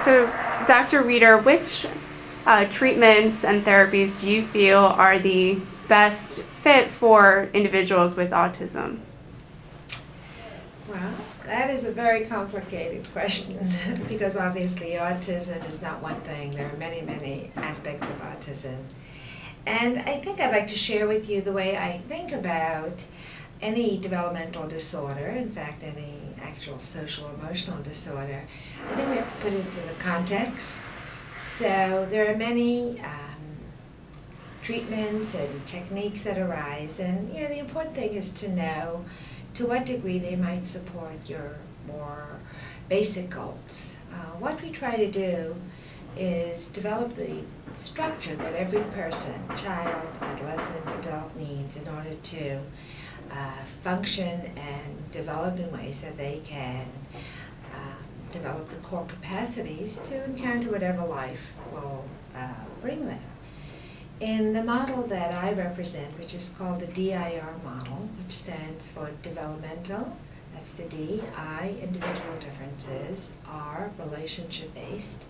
So, Dr. Wieder, which treatments and therapies do you feel are the best fit for individuals with autism? Well, that is a very complicated question because obviously autism is not one thing. There are many, many aspects of autism. And I think I'd like to share with you the way I think about any developmental disorder, in fact, any actual social emotional disorder. I think we have to put it into the context. So there are many treatments and techniques that arise, and the important thing is to know to what degree they might support your more basic goals. What we try to do is develop the structure that every person, child, adolescent, adult needs in order to function and develop in ways that they can develop the core capacities to encounter whatever life will bring them. In the model that I represent, which is called the DIR model, which stands for developmental, that's the D, I, individual differences, R, relationship-based,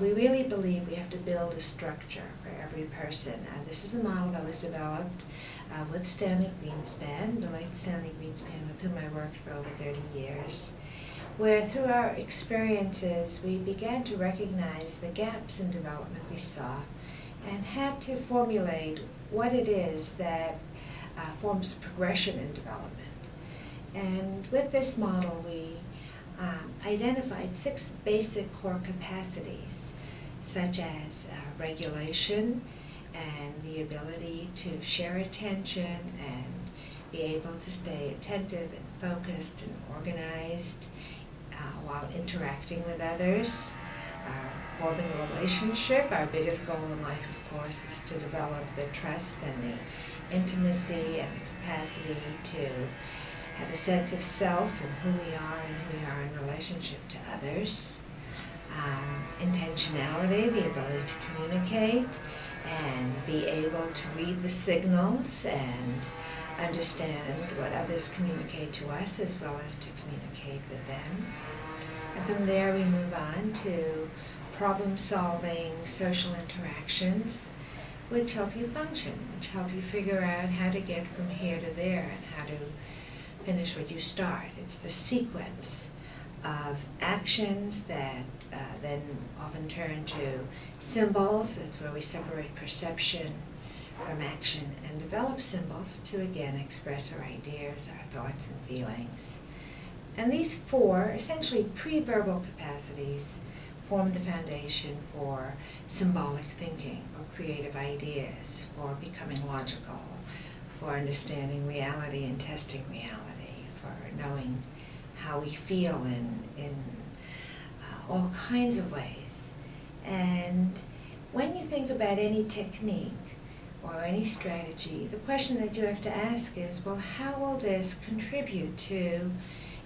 we really believe we have to build a structure for every person. This is a model that was developed with Stanley Greenspan, the late Stanley Greenspan, with whom I worked for over 30 years, where through our experiences we began to recognize the gaps in development we saw and had to formulate what it is that forms progression in development. And with this model, we identified 6 basic core capacities, such as regulation and the ability to share attention and be able to stay attentive and focused and organized while interacting with others. Forming a relationship. Our biggest goal in life, of course, is to develop the trust and the intimacy and the capacity to have a sense of self and who we are and who we are in relationship to others. Intentionality, the ability to communicate and be able to read the signals and understand what others communicate to us as well as to communicate with them. And from there we move on to problem-solving social interactions, which help you function, which help you figure out how to get from here to there and how to finish what you start. It's the sequence of actions that then often turn to symbols. It's where we separate perception from action and develop symbols to again express our ideas, our thoughts and feelings. And these 4 essentially pre-verbal capacities form the foundation for symbolic thinking, for creative ideas, for becoming logical, for understanding reality and testing reality, for knowing how we feel in all kinds of ways. And when you think about any technique or any strategy, the question that you have to ask is, well, how will this contribute to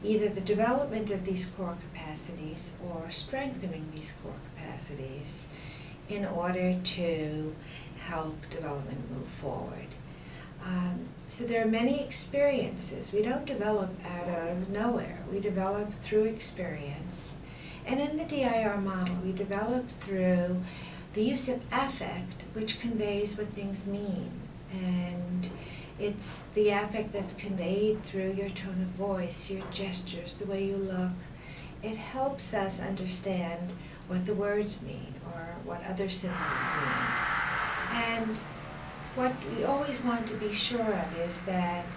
either the development of these core capacities or strengthening these core capacities in order to help development move forward. So there are many experiences. We don't develop out of nowhere. We develop through experience. And in the DIR model, we develop through the use of affect, which conveys what things mean. And it's the affect that's conveyed through your tone of voice, your gestures, the way you look. It helps us understand what the words mean or what other symbols mean. And what we always want to be sure of is that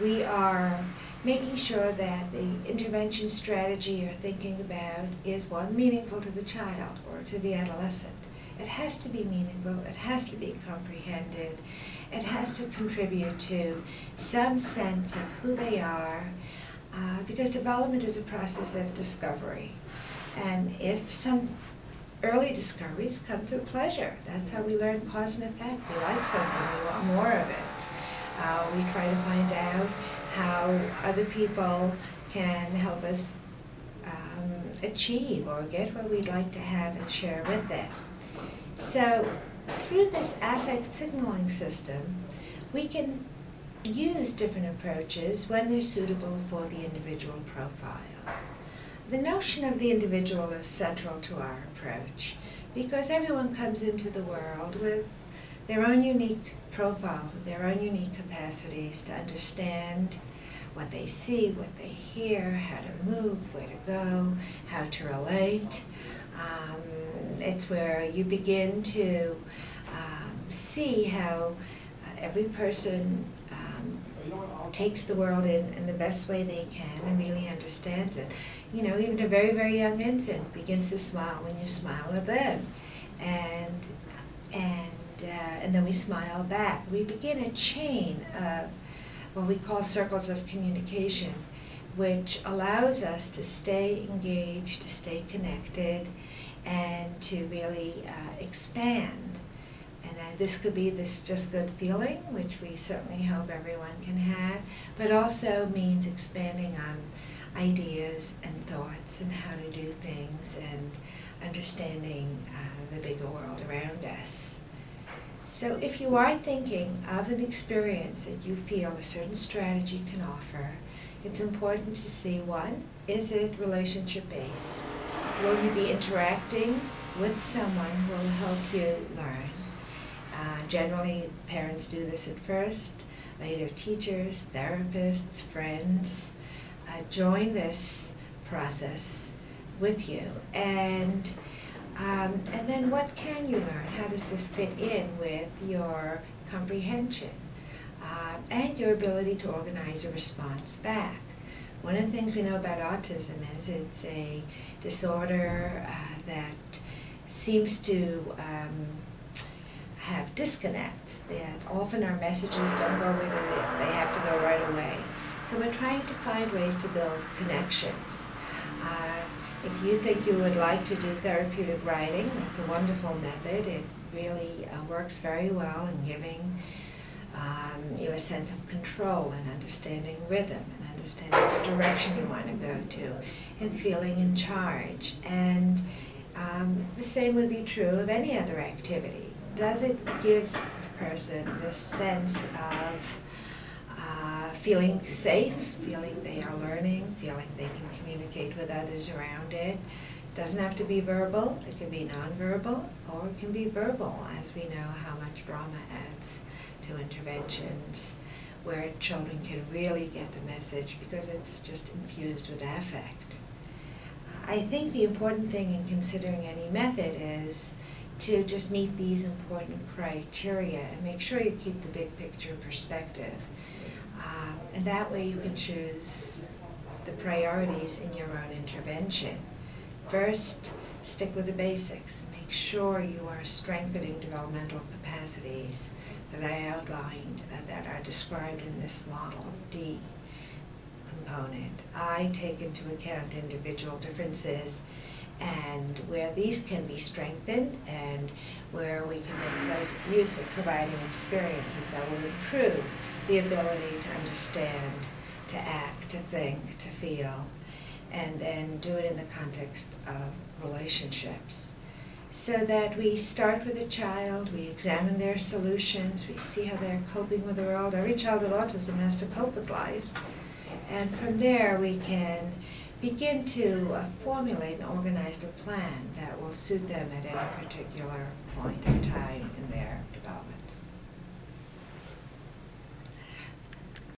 we are making sure that the intervention strategy you're thinking about is one meaningful to the child or to the adolescent. It has to be meaningful, it has to be comprehended, it has to contribute to some sense of who they are, because development is a process of discovery. And if some early discoveries come through pleasure, that's how we learn cause and effect. We like something, we want more of it. We try to find out how other people can help us achieve or get what we'd like to have and share with them. So through this affect signaling system, we can use different approaches when they're suitable for the individual profile. The notion of the individual is central to our approach because everyone comes into the world with their own unique profile, their own unique capacities to understand what they see, what they hear, how to move, where to go, how to relate. It's where you begin to see how every person takes the world in the best way they can and really understands it. You know, even a very, very young infant begins to smile when you smile at them. And then we smile back. We begin a chain of what we call circles of communication, which allows us to stay engaged, to stay connected, and to really expand. And this could be this just good feeling, which we certainly hope everyone can have, but also means expanding on ideas and thoughts and how to do things and understanding the bigger world around us. So if you are thinking of an experience that you feel a certain strategy can offer, it's important to see, one, is it relationship-based? Will you be interacting with someone who will help you learn? Generally, parents do this at first. Later, teachers, therapists, friends join this process with you. And then what can you learn? How does this fit in with your comprehension and your ability to organize a response back? One of the things we know about autism is it's a disorder that seems to have disconnects, that often our messages don't go where they have to go right away. So we're trying to find ways to build connections. If you think you would like to do therapeutic writing, that's a wonderful method. It really works very well in giving you a sense of control and understanding rhythm and understanding what direction you want to go to and feeling in charge. And the same would be true of any other activity. Does it give the person this sense of feeling safe, feeling they are learning, feeling they can communicate with others around it? It doesn't have to be verbal, it can be nonverbal, or it can be verbal, as we know how much drama adds to interventions where children can really get the message because it's just infused with affect. I think the important thing in considering any method is to just meet these important criteria and make sure you keep the big picture perspective. And that way you can choose the priorities in your own intervention. First, stick with the basics. Make sure you are strengthening developmental capacities that I outlined that are described in this model, D component. I take into account individual differences and where these can be strengthened and where we can make most use of providing experiences that will improve the ability to understand, to act, to think, to feel, and then do it in the context of relationships. So that we start with a child, we examine their solutions, we see how they're coping with the world. Every child with autism has to cope with life. And from there we can begin to formulate and organize a plan that will suit them at any particular point of time in their development.